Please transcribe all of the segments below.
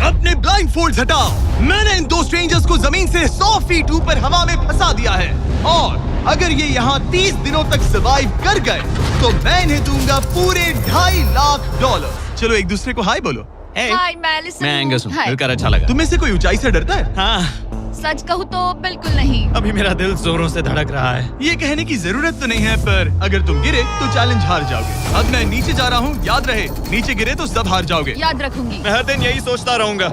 अपने blind folds हटाओ। मैंने इन दो स्ट्रेंजर्स को जमीन से 100 फीट ऊपर हवा में फंसा दिया है और अगर ये यहाँ 30 दिनों तक सर्वाइव कर गए तो मैं इन्हें दूंगा पूरे $2.5 लाख। चलो एक दूसरे को हाय बोलो। हाय, मैं एलिसन मैं एंगस हूँ, हाय। मिलकर अच्छा लगा। तुम में से कोई ऊंचाई से डरता है? हाँ, सच कहूँ तो बिल्कुल नहीं। अभी मेरा दिल जोरों से धड़क रहा है। ये कहने की जरूरत तो नहीं है, पर अगर तुम गिरे तो चैलेंज हार जाओगे। अब मैं नीचे जा रहा हूँ, याद रहे नीचे गिरे तो सब हार जाओगे। याद रखूंगी। मैं हर दिन यही सोचता रहूंगा।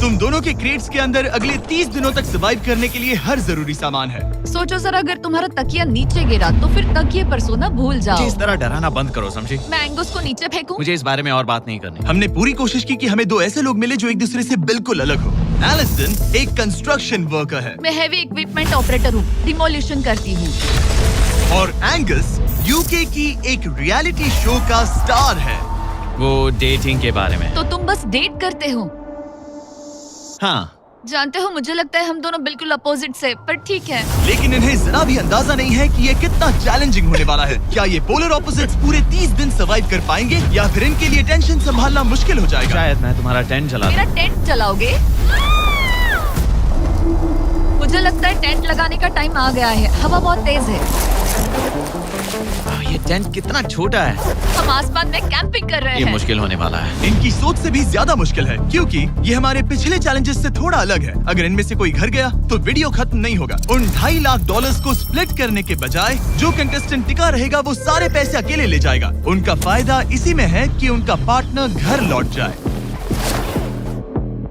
तुम दोनों के क्रेट्स के अंदर अगले 30 दिनों तक सर्वाइव करने के लिए हर जरूरी सामान है। सोचो सर, अगर तुम्हारा तकिया नीचे गिरा तो फिर तकिए पर सोना भूल जाओ। मुझे इस तरह डराना बंद करो, समझी? मैं एंगस को नीचे फेंकूं? मुझे इस बारे में और बात नहीं करनी। हमने पूरी कोशिश की कि हमें दो ऐसे लोग मिले जो एक दूसरे से बिल्कुल अलग हो। एलिसन एक कंस्ट्रक्शन वर्कर है मैं हेवी इक्विपमेंट ऑपरेटर हूँ, डिमोलिशन करती हूँ। और एंगस यूके की एक रियलिटी शो का स्टार है। वो डेटिंग के बारे में। तो तुम बस डेट करते हो? हाँ, जानते हो, मुझे लगता है हम दोनों बिल्कुल अपोजिट से, पर ठीक है। लेकिन इन्हें जरा भी अंदाजा नहीं है कि ये कितना चैलेंजिंग होने वाला है। क्या ये पोलर ऑपोजिट्स पूरे 30 दिन सर्वाइव कर पाएंगे या फिर इनके लिए टेंशन संभालना मुश्किल हो जाएगा? शायद मैं तुम्हारा टेंट जला मेरा टेंट जलाओगे? मुझे लगता है टेंट लगाने का टाइम आ गया है। हवा बहुत तेज है। ये टेंट कितना छोटा है। हम आसमान में कैंपिंग कर रहे ये हैं। मुश्किल होने वाला है। इनकी सोच से भी ज्यादा मुश्किल है क्योंकि ये हमारे पिछले चैलेंजेस से थोड़ा अलग है। अगर इनमें से कोई घर गया तो वीडियो खत्म नहीं होगा। उन $2.5 लाख को स्प्लिट करने के बजाय जो कंटेस्टेंट टिका रहेगा वो सारे पैसे अकेले ले जाएगा। उनका फायदा इसी में है कि उनका पार्टनर घर लौट जाए।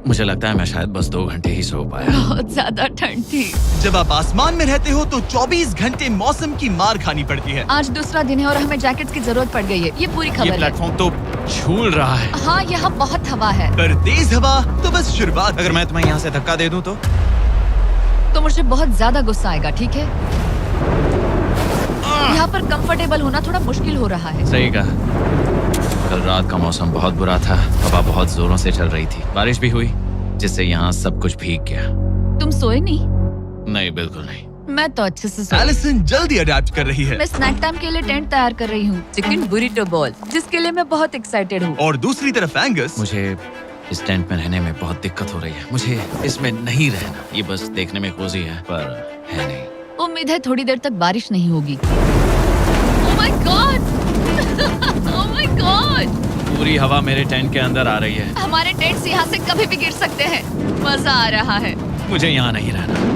मुझे लगता है मैं शायद बस 2 घंटे ही सो पाया। बहुत ज्यादा ठंड थी। जब आप आसमान में रहते हो तो 24 घंटे मौसम की मार खानी पड़ती है। आज दूसरा दिन है और हमें जैकेट्स की जरूरत पड़ गई है। ये पूरी ये खबर है। प्लेटफॉर्म तो झूल रहा है। हाँ, यहाँ बहुत हवा है। पर तेज हवा तो बस शुरुआत। अगर मैं तुम्हें यहाँ से धक्का दे दूं तो मुझे बहुत ज्यादा गुस्सा आएगा, ठीक है? यहाँ पर कंफर्टेबल होना थोड़ा मुश्किल हो रहा है। सही कहा। कल रात का मौसम बहुत बुरा था। हवा बहुत जोरों से चल रही थी। बारिश भी हुई जिससे यहाँ सब कुछ भीग गया। तुम सोए नहीं? नहीं, बिल्कुल नहीं। मैं तो अच्छे से सोई। एलिसन जल्दी अडेप्ट कर रही है मैं स्नैक टाइम के लिए टेंट तैयार कर रही हूँ, चिकन बुरिटो बॉल, जिसके लिए मैं बहुत एक्साइटेड हूँ। और दूसरी तरफ एंगस। मुझे इस टेंट में रहने में बहुत दिक्कत हो रही है। मुझे इसमें नहीं रहना। ये बस देखने में कोजी है पर है नहीं। उम्मीद है थोड़ी देर तक बारिश नहीं होगी। Oh my God! Oh my God! पूरी हवा मेरे टेंट के अंदर आ रही है। हमारे टेंट्स यहाँ से कभी भी गिर सकते हैं। मजा आ रहा है। मुझे यहाँ नहीं रहना।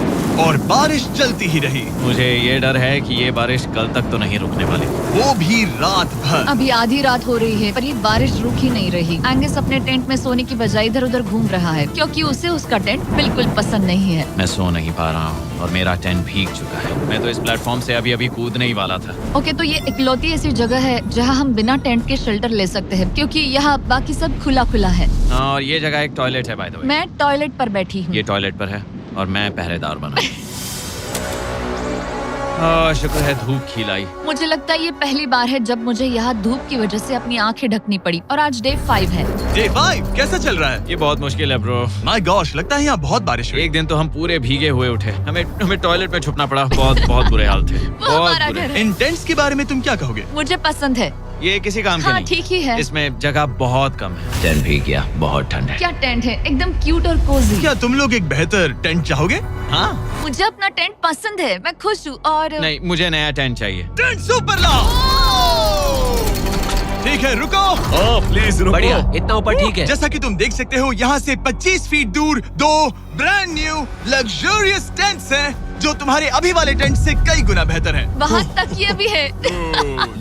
और बारिश चलती ही रही। मुझे ये डर है कि ये बारिश कल तक तो नहीं रुकने वाली। वो भी रात भर। अभी आधी रात हो रही है पर ये बारिश रुक ही नहीं रही। एंगस अपने टेंट में सोने की बजाय इधर उधर घूम रहा है क्योंकि उसे उसका टेंट बिल्कुल पसंद नहीं है। मैं सो नहीं पा रहा हूँ और मेरा टेंट भीग चुका है। मैं तो इस प्लेटफॉर्म से अभी कूदने ही वाला था। ओके, तो ये इकलौती ऐसी जगह है जहाँ हम बिना टेंट के शेल्टर ले सकते हैं क्योंकि यहाँ बाकी सब खुला खुला है। और ये जगह एक टॉयलेट है बाय द वे। मैं टॉयलेट पर बैठी हूँ। ये टॉयलेट पर है और मैं पहरेदार बना। शुक्र है धूप खिलाई। मुझे लगता है ये पहली बार है जब मुझे यहाँ धूप की वजह से अपनी आंखें ढकनी पड़ी। और आज डे 5 है। डे 5 कैसा चल रहा है? ये बहुत मुश्किल है ब्रो। माय गॉश, लगता है यहाँ बहुत बारिश हुई। एक दिन तो हम पूरे भीगे हुए उठे। हमें टॉयलेट में छुपना पड़ा। बहुत बुरे हाल थे। वो हमारा बुरे। घर है। इन टेंट्स के बारे में तुम क्या कहोगे? मुझे पसंद है। ये किसी काम के हाँ, नहीं। ठीक ही है। इसमें जगह बहुत कम है। टेंट भीग गया। बहुत ठंड है। क्या टेंट है, एकदम क्यूट और कोजी। क्या तुम लोग एक बेहतर टेंट चाहोगे? हाँ? मुझे अपना टेंट पसंद है, मैं खुश हूँ। और नहीं, मुझे नया टेंट चाहिए। टेंट सुपर लाओ। ठीक है, रुको। प्लीज रुको। बढ़िया, इतना ऊपर ठीक है। जैसा कि तुम देख सकते हो यहाँ से 25 फीट दूर 2 ब्रांड न्यू लग्जरियस टेंट्स हैं जो तुम्हारे अभी वाले टेंट से कई गुना बेहतर हैं। वहाँ तक ये भी है।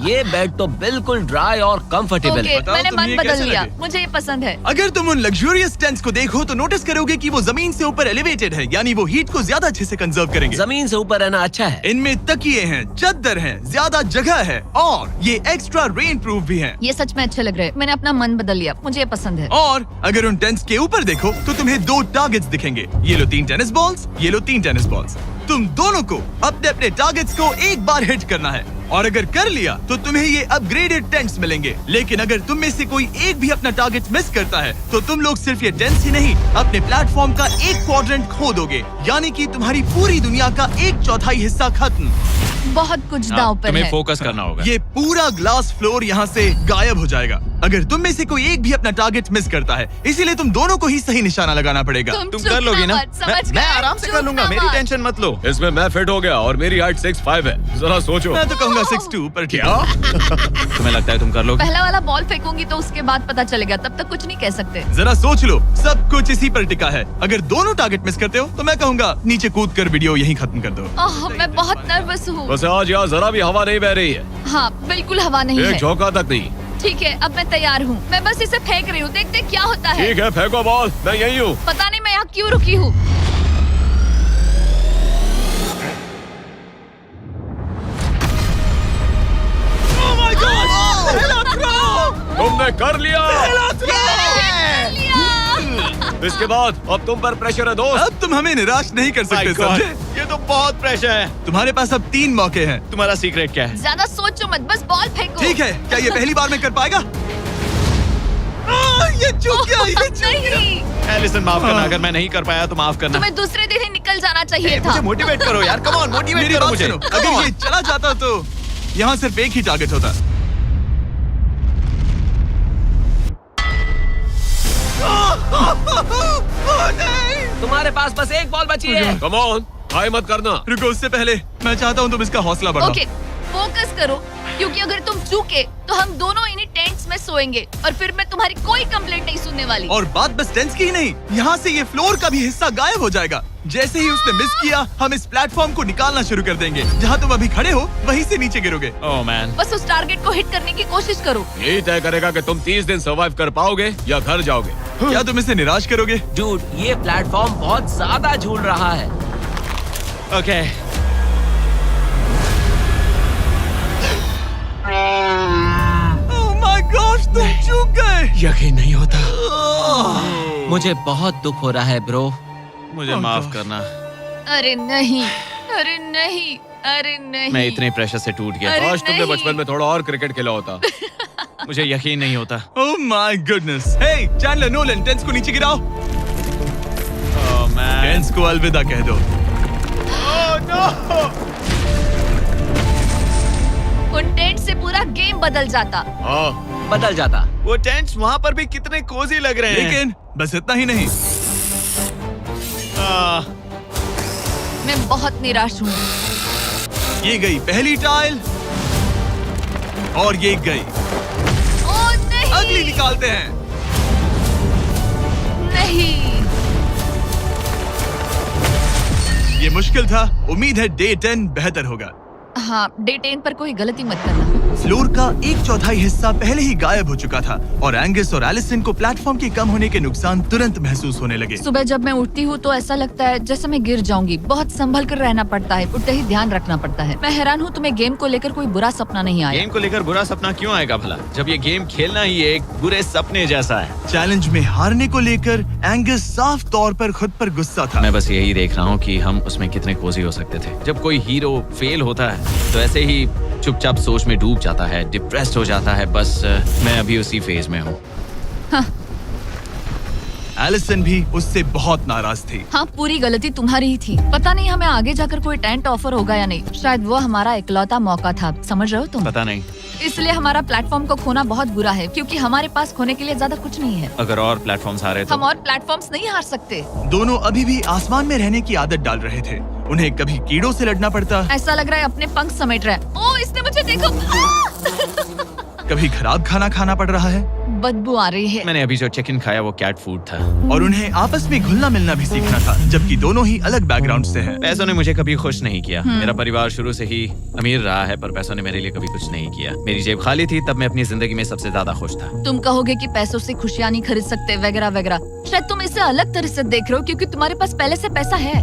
ये बेड तो बिल्कुल ड्राई और कंफर्टेबल ओके, है। बताओ मैंने तुम्हें मन ये बदल कैसे लिया। लगे? मुझे ये पसंद है। अगर तुम उन लग्जरियस टेंट्स को देखो तो नोटिस करोगे कि वो जमीन से ऊपर एलिवेटेड है, यानी वो हीट को ज्यादा अच्छे से कंजर्व करेंगे। जमीन से ऊपर रहना अच्छा है। इनमें तकिए हैं, चद्दर हैं, ज्यादा जगह है और ये एक्स्ट्रा रेन प्रूफ भी हैं। ये सच में अच्छे लग रहे हैं। मैंने अपना मन बदल लिया, मुझे ये पसंद है। और अगर उन टेंट्स के ऊपर देखो तो तुम्हें 2 टारगेट्स दिखेंगे। ये लो 3 टेनिस बॉल्स, ये लो 3 टेनिस बॉल्स। तुम दोनों को अपने अपने टारगेट्स को एक बार हिट करना है। और अगर कर लिया तो तुम्हें ये अपग्रेडेड टेंट्स मिलेंगे। लेकिन अगर तुम में से कोई एक भी अपना टारगेट मिस करता है तो तुम लोग सिर्फ ये टेंट्स ही नहीं, अपने प्लेटफॉर्म का एक क्वाड्रेंट खो दोगे, यानी कि तुम्हारी पूरी दुनिया का 1/4 हिस्सा खत्म। बहुत कुछ दांव पर तुम्हें है। फोकस करना होगा। ये पूरा ग्लास फ्लोर यहाँ से गायब हो जाएगा अगर तुम में से कोई एक भी अपना टारगेट मिस करता है, इसीलिए तुम दोनों को ही सही निशाना लगाना पड़ेगा। तुम चुप कर लोगी ना? मत, समझ मैं गए? आराम से चुप कर लूंगा, ना मेरी मत। टेंशन मत लो। इसमें मैं फिट हो गया और मेरी हाइट 6'5" है। जरा सोचो। मैं तो कहूँगा 6'2", पर क्या? तुम्हें लगता है तुम कर लोगे? पहला वाला बॉल फेंकूंगी तो उसके बाद पता चलेगा, तब तक कुछ नहीं कह सकते। जरा सोच लो, सब कुछ इसी पर टिका है। अगर दोनों टारगेट मिस करते हो तो मैं कहूँगा नीचे कूद कर वीडियो यहीं खत्म कर दो। ओह, मैं बहुत नर्वस हूँ। बस आज यहाँ जरा भी हवा नहीं बह रही है, हाँ, बिल्कुल हवा नहीं एक है। झोंका तक नहीं। ठीक है, अब मैं तैयार हूँ। मैं बस इसे फेंक रही हूँ, देखते क्या होता है। ठीक है, फेंको बॉल, मैं यही हूँ। पता नहीं मैं यहाँ क्यों रुकी हूँ। तुमने कर लिया। इसके बाद अब तुम पर प्रेशर है दोस्त। अब तुम हमें निराश नहीं कर सकते, समझे? ये तो बहुत प्रेशर है। तुम्हारे पास अब 3 मौके हैं। तुम्हारा सीक्रेट क्या है? ज्यादा सोचो मत, बस बॉल फेंको। ठीक है, क्या ये पहली बार में कर पाएगा? ये चूक गया, ये चूक गया। नहीं, एलिसन माफ करना, अगर मैं नहीं कर पाया तो माफ करना। तुम्हें दूसरे दिन ही निकल जाना चाहिए था। मुझे मोटिवेट करो यार, कम ऑन, मोटिवेट मेरी करो बात मुझे। सुनो, अगर ये चला जाता तो यहाँ सिर्फ एक ही टारगेट होता। तुम्हारे पास बस एक बॉल बची है। कम ऑन, हाय मत करना। रुको, उससे पहले मैं चाहता हूँ तुम इसका हौसला बढ़ाओ। ओके, फोकस करो, क्योंकि अगर तुम चूके तो हम दोनों इन्हीं टेंट्स में सोएंगे और फिर मैं तुम्हारी कोई कंप्लेंट नहीं सुनने वाली। और बात बस टेंस की ही नहीं, यहाँ से ये फ्लोर का भी हिस्सा गायब हो जाएगा। जैसे ही उसने मिस किया, हम इस प्लेटफॉर्म को निकालना शुरू कर देंगे। जहाँ तुम अभी खड़े हो वहीं से नीचे गिरोगे। ओह मैन, बस उस टारगेट को हिट करने की कोशिश करो। यही तय करेगा कि तुम 30 दिन सर्वाइव कर पाओगे या घर जाओगे। क्या तुम इसे निराश करोगे? डूड, ये प्लेटफॉर्म बहुत ज्यादा झूल रहा है। ओके। ओह माय गॉश, तुम चूक गए। यकीन नहीं होता। मुझे बहुत दुख हो रहा है ब्रो। मुझे Oh माफ God. करना, अरे नहीं, अरे नहीं, अरे नहीं। मैं इतने प्रेशर से टूट गया। अरे काश तुमने नहीं। बचपन में थोड़ा और क्रिकेट खेला होता। मुझे यकीन नहीं होता। Oh my goodness. Hey Chandler Nolan, tents को नीचे गिराओ। ओह मैन, टेंस को अलविदा कह दो। उन टेंट से पूरा गेम बदल जाता। हाँ, बदल जाता। वो टेंट्स वहाँ पर भी कितने कोजी लग रहे हैं। लेकिन बस इतना ही नहीं, आह, मैं बहुत निराश हूँ। ये गई पहली टाइल और ये गई। ओह नहीं, अगली निकालते हैं। नहीं। ये मुश्किल था, उम्मीद है डे 10 बेहतर होगा। हाँ, डे 10 पर कोई गलती मत करना। फ्लोर का 1/4 हिस्सा पहले ही गायब हो चुका था और एंगस और एलिसन को प्लेटफॉर्म के कम होने के नुकसान तुरंत महसूस होने लगे। सुबह जब मैं उठती हूँ तो ऐसा लगता है जैसे मैं गिर जाऊंगी। बहुत संभल कर रहना पड़ता है, उठते ही ध्यान रखना पड़ता है। मैं हैरान हूँ तुम्हें गेम को लेकर कोई बुरा सपना नहीं आया। गेम को लेकर बुरा सपना क्यों आएगा भला, जब ये गेम खेलना ही एक बुरे सपने जैसा है। चैलेंज में हारने को लेकर एंगस साफ तौर पर खुद पर गुस्सा था। मैं बस यही देख रहा हूँ कि हम उसमें कितने कोजी हो सकते थे। जब कोई हीरो फेल होता है तो ऐसे ही चुपचाप सोच में डूब जाता है, डिप्रेस्ड हो जाता है। बस मैं अभी उसी फेज में हूँ। एलिसन भी उससे बहुत नाराज थी। हाँ, पूरी गलती तुम्हारी ही थी। पता नहीं हमें आगे जाकर कोई टेंट ऑफर होगा या नहीं। शायद वो हमारा इकलौता मौका था, समझ रहे हो तुम? पता नहीं, इसलिए हमारा प्लेटफॉर्म को खोना बहुत बुरा है, क्योंकि हमारे पास खोने के लिए ज्यादा कुछ नहीं है। अगर और प्लेटफॉर्म्स आ रहे तो हम और प्लेटफॉर्म्स नहीं हार सकते। दोनों अभी भी आसमान में रहने की आदत डाल रहे थे। उन्हें कभी कीड़ों से लड़ना पड़ता, ऐसा लग रहा है अपने पंख समेट रहा है। ओह, इसने मुझे देखो। कभी खराब खाना खाना पड़ रहा है बदबू आ रही है। मैंने अभी जो चिकन खाया वो कैट फूड था। और उन्हें आपस में घुलना मिलना भी सीखना था, जबकि दोनों ही अलग बैकग्राउंड से हैं। पैसों ने मुझे कभी खुश नहीं किया। मेरा परिवार शुरू से ही अमीर रहा है, पर पैसों ने मेरे लिए कभी कुछ नहीं किया। मेरी जेब खाली थी तब मैं अपनी जिंदगी में सबसे ज्यादा खुश था। तुम कहोगे कि पैसों से खुशियां नहीं खरीद सकते वगैरह वगैरह। शायद तुम इसे अलग तरह से देख रहे हो, क्योंकि तुम्हारे पास पहले से पैसा है।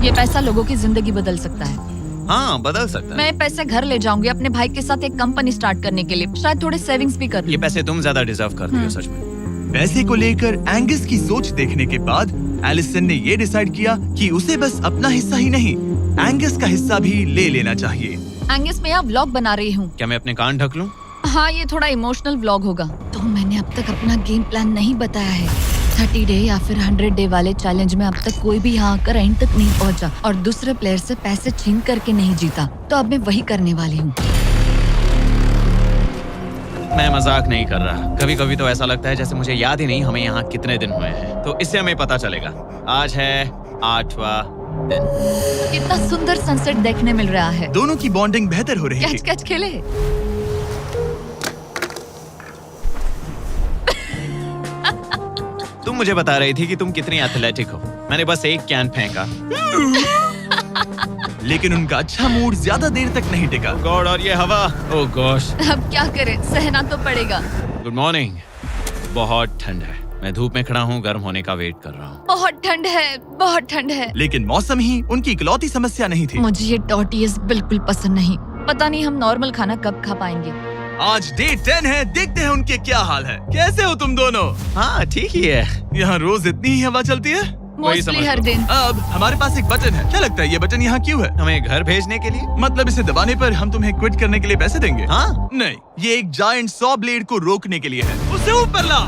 ये पैसा लोगों की जिंदगी बदल सकता है। हाँ, बदल सकता है। मैं पैसे घर ले जाऊंगी अपने भाई के साथ एक कंपनी स्टार्ट करने के लिए। शायद थोड़े सेविंग्स भी कर लूं। ये पैसे तुम ज्यादा डिजर्व करती हो सच में। पैसे को लेकर एंगस की सोच देखने के बाद एलिसन ने ये डिसाइड किया कि उसे बस अपना हिस्सा ही नहीं, एंगस का हिस्सा भी ले लेना चाहिए। एंगस मैं यहाँ व्लॉग बना रही हूँ। क्या मैं अपने कान ढक लूं? हाँ, ये थोड़ा इमोशनल व्लॉग होगा। तो मैंने अब तक अपना गेम प्लान नहीं बताया है। 30 डे या फिर 100 डे वाले चैलेंज में अब तक कोई भी यहाँ आकर एंड तक नहीं पहुँचा और दूसरे प्लेयर से पैसे छीन करके नहीं जीता। तो अब मैं वही करने वाली हूँ। मैं मजाक नहीं कर रहा। कभी कभी तो ऐसा लगता है जैसे मुझे याद ही नहीं हमें यहाँ कितने दिन हुए हैं। तो इससे हमें पता चलेगा। आज है 8वां दिन। कितना सुंदर सनसेट देखने मिल रहा है। दोनों की बॉन्डिंग बेहतर हो रही है। कैच कैच खेले। तुम मुझे बता रही थी कि तुम कितनी एथलेटिक हो। मैंने बस एक कैन फेंका। लेकिन उनका अच्छा मूड ज्यादा देर तक नहीं टिका। गॉड, और ये हवा। ओह गॉश। अब क्या करें, सहना तो पड़ेगा। Good morning. बहुत ठंड है। मैं धूप में खड़ा हूँ, गर्म होने का वेट कर रहा हूँ। बहुत ठंड है, बहुत ठंड है। लेकिन मौसम ही उनकी इकलौती समस्या नहीं थी। मुझे ये टॉर्टियस बिल्कुल पसंद नहीं। पता नहीं हम नॉर्मल खाना कब खा पाएंगे। आज डे 10 है, देखते हैं उनके क्या हाल है। कैसे हो तुम दोनों? हाँ ठीक ही है। यहाँ रोज इतनी ही हवा चलती है? वही मोस्टली समझ हर लो। दिन। अब हमारे पास एक बटन है। क्या लगता है ये बटन यहाँ क्यों है? हमें घर भेजने के लिए? मतलब इसे दबाने पर हम तुम्हें क्विट करने के लिए पैसे देंगे? हाँ। नहीं, ये एक जायंट सॉ ब्लेड को रोकने के लिए है। उसे ऊपर ला।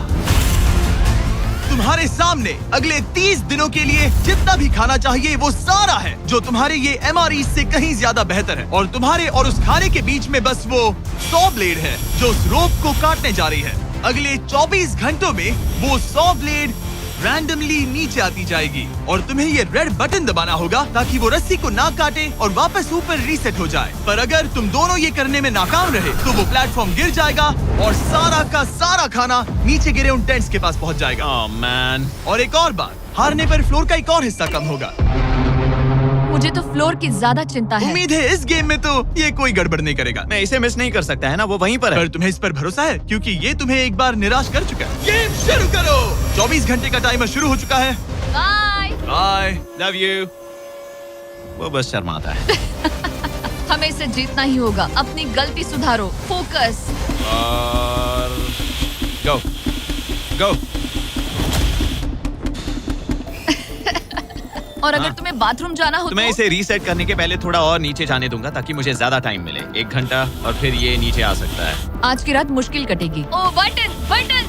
तुम्हारे सामने अगले 30 दिनों के लिए जितना भी खाना चाहिए वो सारा है, जो तुम्हारे ये MRE से कहीं ज्यादा बेहतर है। और तुम्हारे और उस खाने के बीच में बस वो सॉ ब्लेड है जो उस रोप को काटने जा रही है। अगले 24 घंटों में वो सॉ ब्लेड रैंडमली नीचे आती जाएगी और तुम्हें ये रेड बटन दबाना होगा ताकि वो रस्सी को ना काटे और वापस ऊपर रीसेट हो जाए। पर अगर तुम दोनों ये करने में नाकाम रहे तो वो प्लेटफॉर्म गिर जाएगा और सारा का सारा खाना नीचे गिरे उन टेंट्स के पास पहुंच जाएगा। Oh man. और एक और बात, हारने पर फ्लोर का एक और हिस्सा कम होगा। मुझे तो फ्लोर की ज्यादा चिंता है। उम्मीद है इस गेम में तो ये कोई गड़बड़ नहीं करेगा। मैं इसे मिस नहीं कर सकता है ना, वो वहीं पर है। पर तुम्हें इस पर भरोसा है क्योंकि ये तुम्हें एक बार निराश कर चुका है। गेम शुरू करो। 24 घंटे का टाइमर शुरू हो चुका है। बाय। बाय। Love you. वो बस शर्माता है। हमें इसे जीतना ही होगा। अपनी गलती सुधारो। फोकस। और गो गो। और अगर हाँ। तुम्हें बाथरूम जाना हो तो मैं इसे रीसेट करने के पहले थोड़ा और नीचे जाने दूंगा ताकि मुझे ज्यादा टाइम मिले। 1 घंटा और फिर ये नीचे आ सकता है। आज की रात मुश्किल कटेगी। ओ बटन बटन।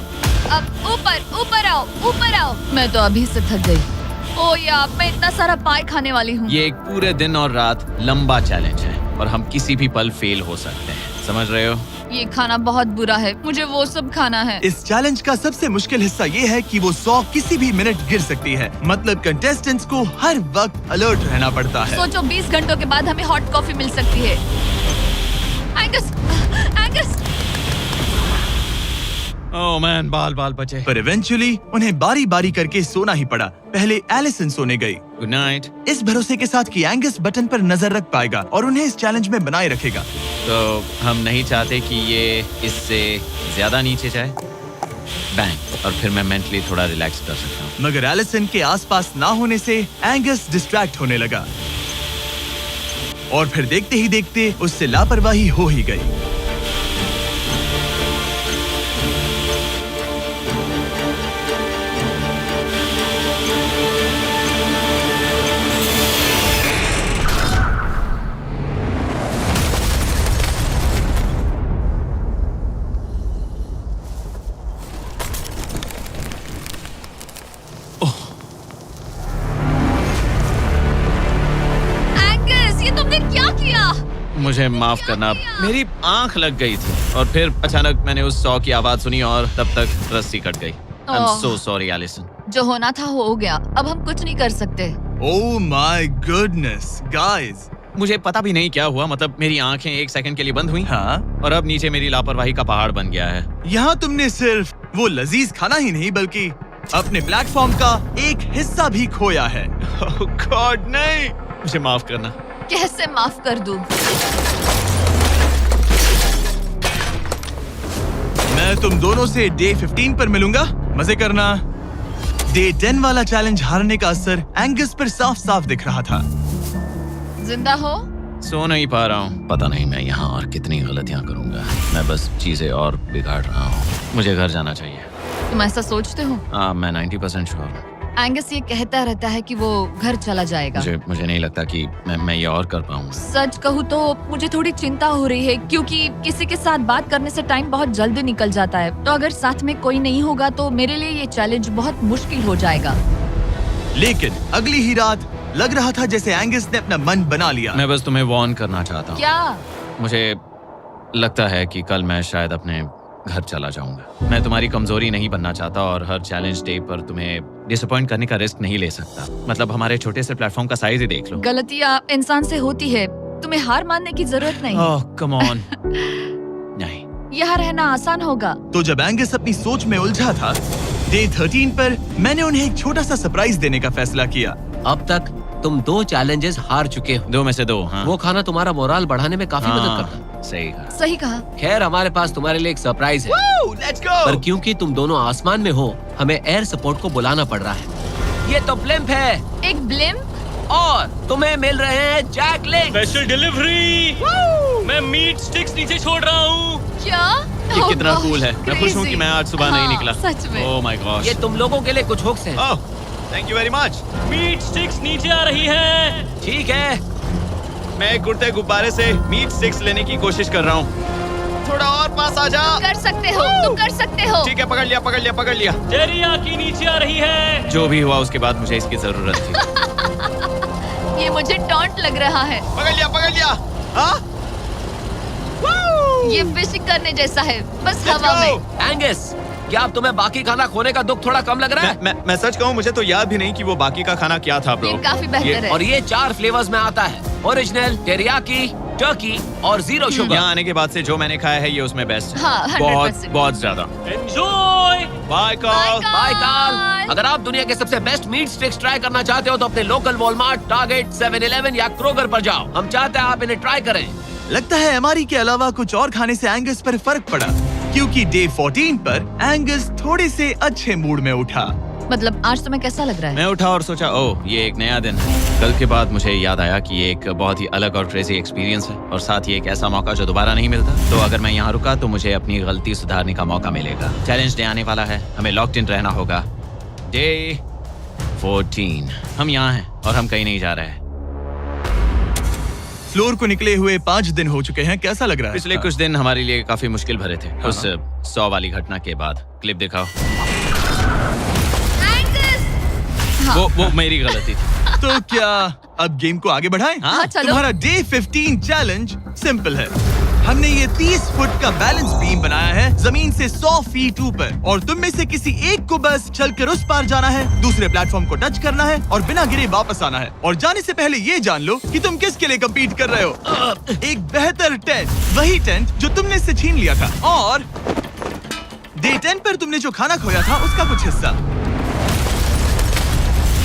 अब ऊपर ऊपर आओ, ऊपर आओ। मैं तो अभी से थक गई। ओ यार, मैं इतना सारा पाई खाने वाली हूँ। ये एक पूरे दिन और रात लंबा चैलेंज है और हम किसी भी पल फेल हो सकते हैं। समझ रहे हो? ये खाना बहुत बुरा है। मुझे वो सब खाना है। इस चैलेंज का सबसे मुश्किल हिस्सा ये है कि वो 100 किसी भी मिनट गिर सकती है। मतलब कंटेस्टेंट्स को हर वक्त अलर्ट रहना पड़ता है। सोचो 20 घंटों के बाद हमें हॉट कॉफी मिल सकती है। Angus, Angus. ओह मैन, बाल बाल बचे। पर इवेंचुअली उन्हें बारी बारी करके सोना ही पड़ा। पहले एलिसन सोने गई, गुड नाइट। इस भरोसे के साथ कि एंगस बटन पर नजर रख पाएगा और उन्हें इस चैलेंज में बनाए रखेगा। तो हम नहीं चाहते कि ये इससे ज्यादा नीचे जाए। बैंग। और फिर मैं मेंटली थोड़ा रिलैक्स कर सकता हूँ। मगर एलिसन के आसपास ना होने से एंगस डिस्ट्रैक्ट होने लगा और फिर देखते ही देखते उससे लापरवाही हो ही गई। एंगस, ये तुमने क्या किया? मुझे माफ करना, मेरी आंख लग गई थी और फिर अचानक मैंने उस 100 की आवाज सुनी और तब तक रस्सी कट गई। I am so sorry Allison. जो होना था हो गया। अब हम कुछ नहीं कर सकते। ओह माय गुडनेस गाइस। मुझे पता भी नहीं क्या हुआ। मतलब मेरी आंखें 1 सेकंड के लिए बंद हुई। हाँ, और अब नीचे मेरी लापरवाही का पहाड़ बन गया है। यहाँ तुमने सिर्फ वो लजीज खाना ही नहीं बल्कि अपने प्लेटफॉर्म का एक हिस्सा भी खोया है। ओह गॉड, नहीं। मुझे माफ करना। कैसे माफ कर दूं? मैं तुम दोनों से डे 15 पर मिलूंगा। मजे करना। डे 10 वाला चैलेंज हारने का असर एंगस पर साफ साफ दिख रहा था। जिंदा हो? सो नहीं पा रहा हूँ। पता नहीं मैं यहाँ और कितनी गलतियाँ करूँगा। मैं बस चीजें और बिगाड़ रहा हूँ। मुझे घर जाना चाहिए। तुम ऐसा सोचते हो? हाँ, मैं 90% श्योर हूँ। एंगस ये कहता रहता है कि वो घर चला जाएगा। मुझे नहीं लगता कि मैं ये और कर पाऊंगा। सच कहूँ तो मुझे थोड़ी चिंता हो रही है, क्योंकि किसी के साथ बात करने से टाइम बहुत जल्दी निकल जाता है। तो अगर साथ में कोई नहीं होगा तो मेरे लिए ये चैलेंज बहुत मुश्किल हो जाएगा। लेकिन अगली ही रात लग रहा था जैसे एंगस ने अपना मन बना लिया। मैं बस तुम्हें वार्न करना चाहता हूँ। क्या? मुझे लगता है कि कल मैं शायद अपने घर चला जाऊंगा। मैं तुम्हारी कमजोरी नहीं बनना चाहता और हर चैलेंज डे पर तुम्हें डिसअपॉइंट करने का रिस्क नहीं ले सकता। मतलब हमारे छोटे से प्लेटफॉर्म का साइज ही देख लो। गलतियाँ इंसान से होती है, तुम्हें हार मानने की जरूरत नहीं। ओह कम ऑन। नहीं, यहाँ रहना आसान होगा। तो जब एंगस अपनी सोच में उलझा था, डे 13 पर मैंने उन्हें एक छोटा सा सरप्राइज देने का फैसला किया। अब तक तुम 2 चैलेंजेस हार चुके हो। 2 में से 2। हाँ। वो खाना तुम्हारा मोराल बढ़ाने में काफी मदद हाँ, करता है। सही कहा। सही कहा। खैर हमारे पास तुम्हारे लिए एक सरप्राइज है। Let's go. पर क्योंकि तुम दोनों आसमान में हो, हमें एयर सपोर्ट को बुलाना पड़ रहा है। ये तो ब्लिम्प है एक ब्लिम्प? और तुम्हें मिल रहे हैं जैक लिंक। Special delivery. मैं मीट स्टिक्स नीचे छोड़ रहा हूँ। क्या? ये Oh कितना gosh, कूल है। मैं खुश हूँ कि मैं आज सुबह नहीं हाँ, निकला। सच में। Oh my gosh. ये तुम लोगों के लिए कुछ हुक्स हैं। Oh, thank you very much. Meat sticks नीचे आ रही है। ठीक है, मैं एक उड़ते गुब्बारे से मीट स्टिक्स लेने की कोशिश कर रहा हूँ। थोड़ा और पास आ जा। कर सकते हो, तुम कर सकते हो। ठीक है, पकड़ लिया, पकड़ लिया, पकड़ लिया। टेरियाकी नीचे आ रही है। जो भी हुआ उसके बाद मुझे इसकी जरूरत थी। ये मुझे टॉन्ट लग रहा है। पकड़ लिया, पकड़ लिया। हाँ? ये फिशिंग करने जैसा है, बस Let's हवा go! में। एंगस, क्या अब तुम्हें बाकी खाना खोने का दुख थोड़ा कम लग रहा है? मैं सच कहूँ, मुझे तो याद भी नहीं कि वो बाकी का खाना क्या था ब्रो। ये काफी बेहतर है। और ये 4 फ्लेवर्स में आता है, ओरिजिनल, टेरियाकी, टर्की और 0 शुगर। यहाँ आने के बाद से जो मैंने खाया है ये उसमें बेस्ट है। हाँ, 100%। बहुत ज्यादा। एंजॉय। Bye call. बाय काल। अगर आप दुनिया के सबसे बेस्ट मीट स्टिक्स ट्राई करना चाहते हो तो अपने लोकल वॉलमार्ट, टारगेट, 7-Eleven या क्रोगर पर जाओ। हम चाहते हैं आप इन्हें ट्राई करें। लगता है एमआरई के अलावा कुछ और खाने से एंगस पर फर्क पड़ा, क्योंकि डे 14 पर एंगस थोड़े से अच्छे मूड में उठा। मतलब आज तुम्हें कैसा लग रहा है? मैं उठा और सोचा ओह ये एक नया दिन है। कल के बाद मुझे याद आया कि ये एक बहुत ही अलग और क्रेजी एक्सपीरियंस है और साथ ही एक ऐसा मौका जो दोबारा नहीं मिलता। तो अगर मैं यहाँ रुका तो मुझे अपनी गलती सुधारने का मौका मिलेगा। चैलेंज डे आने वाला है, हमें लॉक्ड इन रहना होगा। डे 14 हम यहाँ हैं और हम कहीं नहीं जा रहे हैं। फ्लोर को निकले हुए 5 दिन हो चुके हैं। कैसा लग रहा है? पिछले कुछ दिन हमारे लिए काफी मुश्किल भरे थे। उस 100 वाली घटना के बाद। क्लिप दिखाओ। वो मेरी गलती थी। तो क्या अब गेम को आगे बढ़ाएं? हाँ, चलो। तुम्हारा डे 15 चैलेंज सिंपल है। हमने ये 30 फुट का बैलेंस बीम बनाया है जमीन से 100 फीट ऊपर, और तुम में से किसी एक को बस चलकर उस पार जाना है, दूसरे प्लेटफॉर्म को टच करना है और बिना गिरे वापस आना है। और जाने से पहले ये जान लो कि तुम किसके लिए कम्पीट कर रहे हो। एक बेहतर टेंट, वही टेंट जो तुमने से छीन लिया था, और डे 10 पर तुमने जो खाना खोया था उसका कुछ हिस्सा।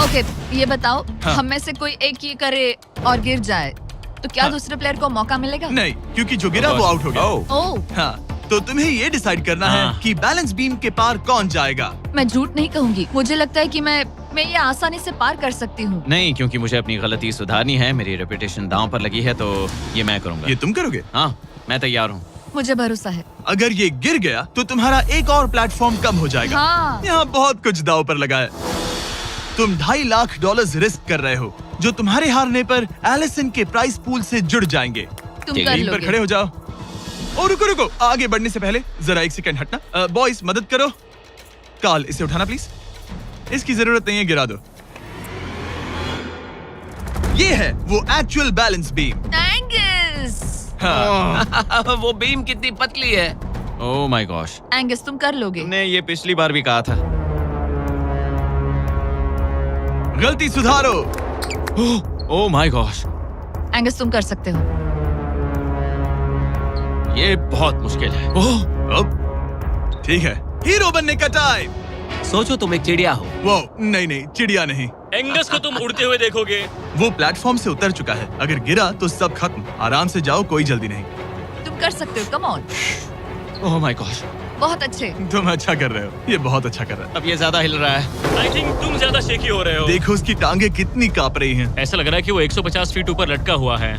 ओके, ये बताओ, हाँ। हम में से कोई एक ये करे और गिर जाए तो क्या हाँ। दूसरे प्लेयर को मौका मिलेगा? नहीं, क्योंकि जो गिरा वो आउट हो गया। ओह, हाँ, तो तुम्हें ये डिसाइड करना है हाँ। कि बैलेंस बीम के पार कौन जाएगा। मैं झूठ नहीं कहूंगी, मुझे लगता है कि मैं ये आसानी से पार कर सकती हूँ। नहीं, क्योंकि मुझे अपनी गलती सुधारनी है। मेरी रेपुटेशन दांव पर लगी है तो ये मैं करूंगा। ये तुम करोगे? हाँ, मैं तैयार हूँ। मुझे भरोसा है। अगर ये गिर गया तो तुम्हारा एक और प्लेटफॉर्म कम हो जाएगा। हाँ। यहाँ बहुत कुछ दाव पर लगा है। तुम $2.5 लाख रिस्क कर रहे हो, जो तुम्हारे हारने पर एलिसन के प्राइस पूल से जुड़ जाएंगे। तुम ठीक कर है, टीम पर लोगे। खड़े हो जाओ। और रुको, आगे बढ़ने से पहले जरा 1 सेकंड हटना। बॉयज मदद करो। काल, इसे उठाना प्लीज। इसकी जरूरत नहीं है, गिरा दो। ये है वो एक्चुअल बैलेंस बीम। एंगस, हाँ। वो बीम कितनी पतली है। ओह माय गॉश। एंगस तुम कर लोगे। तुमने ये पिछली बार भी कहा था। गलती सुधारो। ओह माय गॉश, एंगस तुम कर सकते हो। ये बहुत मुश्किल है। ओह, अब ठीक है, हीरो बनने का टाइम। सोचो तुम एक चिड़िया हो। वो नहीं, चिड़िया नहीं। एंगस को तुम उड़ते हुए देखोगे। वो प्लेटफॉर्म से उतर चुका है। अगर गिरा तो सब खत्म। आराम से जाओ, कोई जल्दी नहीं। तुम कर सकते हो, come on. Oh my gosh, बहुत अच्छे। तुम अच्छा कर रहे हो, ये बहुत अच्छा कर रहा है। अब ये ज्यादा हिल रहा है। आई थिंक तुम ज्यादा शेकी हो रहे हो। देखो उसकी टांगे कितनी कांप रही हैं। ऐसा लग रहा है कि वो 150 फीट ऊपर लटका हुआ है।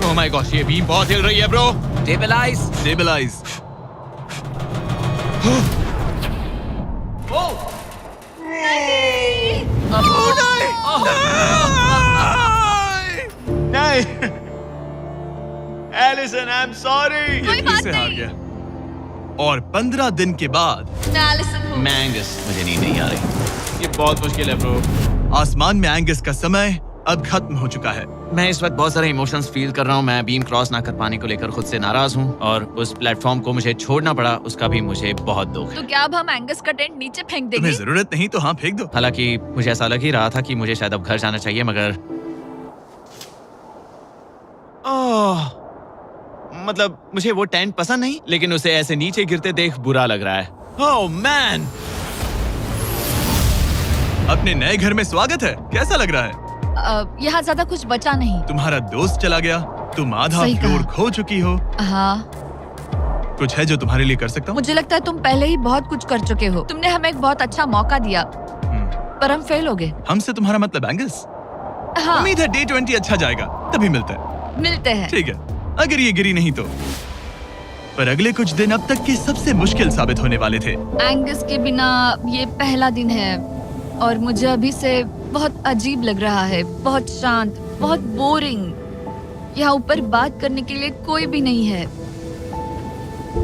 ओह माय गॉश, ये बीम बहुत हिल रही है ब्रो। स्टेबलाइज। स्टेबलाइज। नहीं एलिसन, आई एम सॉरी। कोई बात हार नहीं। गया। और 15 दिन के बाद मैं एलिसन हूँ। मैं एंगस, मुझे नींद नहीं आ रही। ये बहुत मुश्किल है ब्रो। आसमान में एंगस का समय अब खत्म हो चुका है। मैं इस वक्त बहुत सारे इमोशंस फील कर रहा हूँ। मैं बीम क्रॉस ना कर पाने को लेकर खुद से नाराज हूँ और उस प्लेटफॉर्म को मुझे छोड़ना पड़ा, उसका भी मुझे बहुत दुख है। तो क्या अब हम एंगस का टेंट नीचे फेंक देंगे? तुम्हें जरूरत नहीं तो हाँ फेंक दो। हालांकि मुझे ऐसा लग ही रहा था कि मुझे शायद अब घर जाना चाहिए, मगर मतलब मुझे वो टेंट पसंद नहीं, लेकिन उसे ऐसे नीचे गिरते देख बुरा लग रहा है। ओह मैन, अपने नए घर में स्वागत है। कैसा लग रहा है? यहाँ ज्यादा कुछ बचा नहीं। तुम्हारा दोस्त चला गया, तुम आधा सही फ्लोर कहा। खो चुकी हो। हाँ, कुछ है जो तुम्हारे लिए कर सकता हूँ? मुझे लगता है तुम पहले ही बहुत कुछ कर चुके हो। तुमने हमें एक बहुत अच्छा मौका दिया, पर हम फेल हो गए। हमसे तुम्हारा मतलब एंगस? हाँ, उम्मीद है डे 20 अच्छा जाएगा, तभी मिलते हैं। मिलते हैं। ठीक है, अगर ये गिरी नहीं तो। पर अगले कुछ दिन अब तक के सबसे मुश्किल साबित होने वाले थे। एंगस के बिना ये पहला दिन है और मुझे अभी से बहुत अजीब लग रहा है, बहुत शांत, बहुत बोरिंग। यहाँ ऊपर बात करने के लिए कोई भी नहीं है।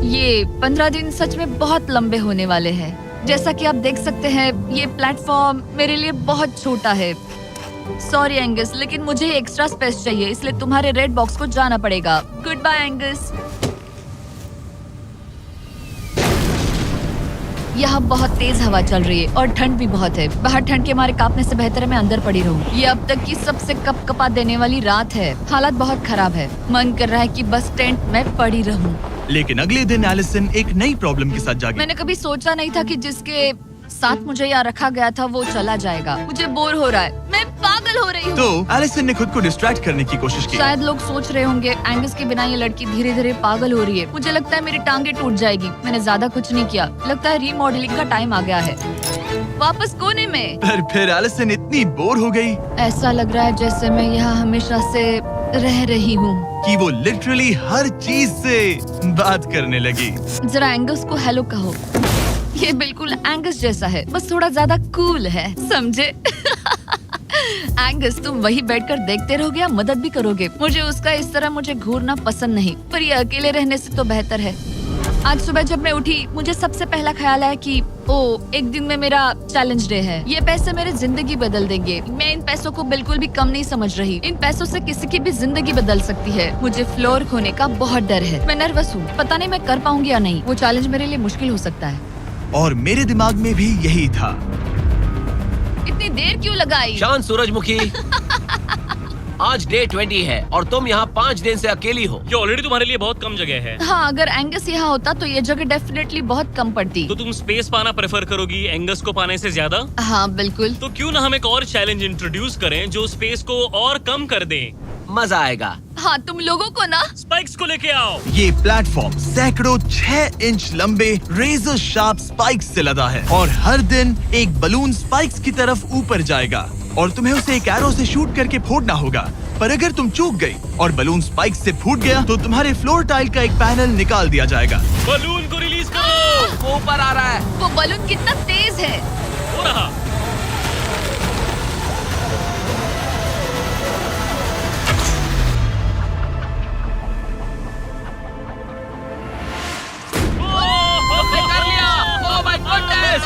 ये 15 दिन सच में बहुत लंबे होने वाले हैं। जैसा कि आप देख सकते हैं, ये प्लेटफॉर्म मेरे लिए बहुत छोटा है। सॉरी एंगस, लेकिन मुझे एक्स्ट्रा स्पेस चाहिए, इसलिए तुम्हारे रेड बॉक्स को जाना पड़ेगा। Goodbye Angus. यहाँ बहुत तेज हवा चल रही है और ठंड भी बहुत है। बाहर ठंड के मारे कांपने से बेहतर है मैं अंदर पड़ी रहूं। ये अब तक की सबसे कपकपा देने वाली रात है। हालात बहुत खराब है। मन कर रहा है कि बस टेंट में पड़ी रहूं। लेकिन अगले दिन एलिसन एक नई प्रॉब्लम के साथ जागी। मैंने कभी सोचा नहीं था कि जिसके साथ मुझे यहाँ रखा गया था वो चला जाएगा। मुझे बोर हो रहा है, मैं पागल हो रही हूँ। तो एलिसन ने खुद को डिस्ट्रैक्ट करने की कोशिश की। शायद लोग सोच रहे होंगे एंगस के बिना ये लड़की धीरे धीरे पागल हो रही है। मुझे लगता है मेरी टांगे टूट जाएगी। मैंने ज्यादा कुछ नहीं किया। लगता है रीमॉडलिंग का टाइम आ गया है। वापस कोने में। पर फिर एलिसन इतनी बोर हो गई ऐसा लग रहा है जैसे मैं यहाँ हमेशा से रह रही हूँ। कि वो लिटरली हर चीज से बात करने लगी। जरा एंगस को हेलो कहो। ये बिल्कुल एंगस जैसा है, बस थोड़ा ज्यादा कूल है, समझे? एंगस, तुम वही बैठकर देखते रहोगे या मदद भी करोगे? मुझे उसका इस तरह मुझे घूरना पसंद नहीं, पर ये अकेले रहने से तो बेहतर है। आज सुबह जब मैं उठी, मुझे सबसे पहला ख्याल आया कि एक दिन में मेरा चैलेंज डे है। ये पैसे मेरी जिंदगी बदल देंगे। मैं इन पैसों को बिल्कुल भी कम नहीं समझ रही। इन पैसों से किसी की भी जिंदगी बदल सकती है। मुझे फ्लोर खोने का बहुत डर है। मैं नर्वस हूँ, पता नहीं मैं कर पाऊंगी या नहीं। वो चैलेंज मेरे लिए मुश्किल हो सकता है। और मेरे दिमाग में भी यही था। इतनी देर क्यों लगाई? शांत सूरजमुखी। आज डे 20 है और तुम यहाँ 5 दिन से अकेली हो। ये ऑलरेडी तुम्हारे लिए बहुत कम जगह है। हाँ, अगर एंगस यहाँ होता तो ये जगह डेफिनेटली बहुत कम पड़ती। तो तुम स्पेस पाना प्रेफर करोगी एंगस को पाने से ज्यादा? हाँ बिल्कुल। तो क्यों ना हम एक और चैलेंज इंट्रोड्यूस करें जो स्पेस को और कम कर दे। मजा आएगा। हाँ, तुम लोगों को ना स्पाइक्स को लेके आओ। ये प्लेटफॉर्म सैकड़ों 6 इंच लंबे रेजर शार्प स्पाइक्स से लदा है और हर दिन एक बलून स्पाइक्स की तरफ ऊपर जाएगा और तुम्हें उसे एक एरो से शूट करके फोड़ना होगा। पर अगर तुम चूक गई और बलून स्पाइक्स से फूट गया तो तुम्हारे फ्लोर टाइल का एक पैनल निकाल दिया जाएगा। बलून को रिलीज करो। वो ऊपर आ रहा है। वो बलून कितना तेज है। हो रहा। हमने कर लिया। Oh my goodness.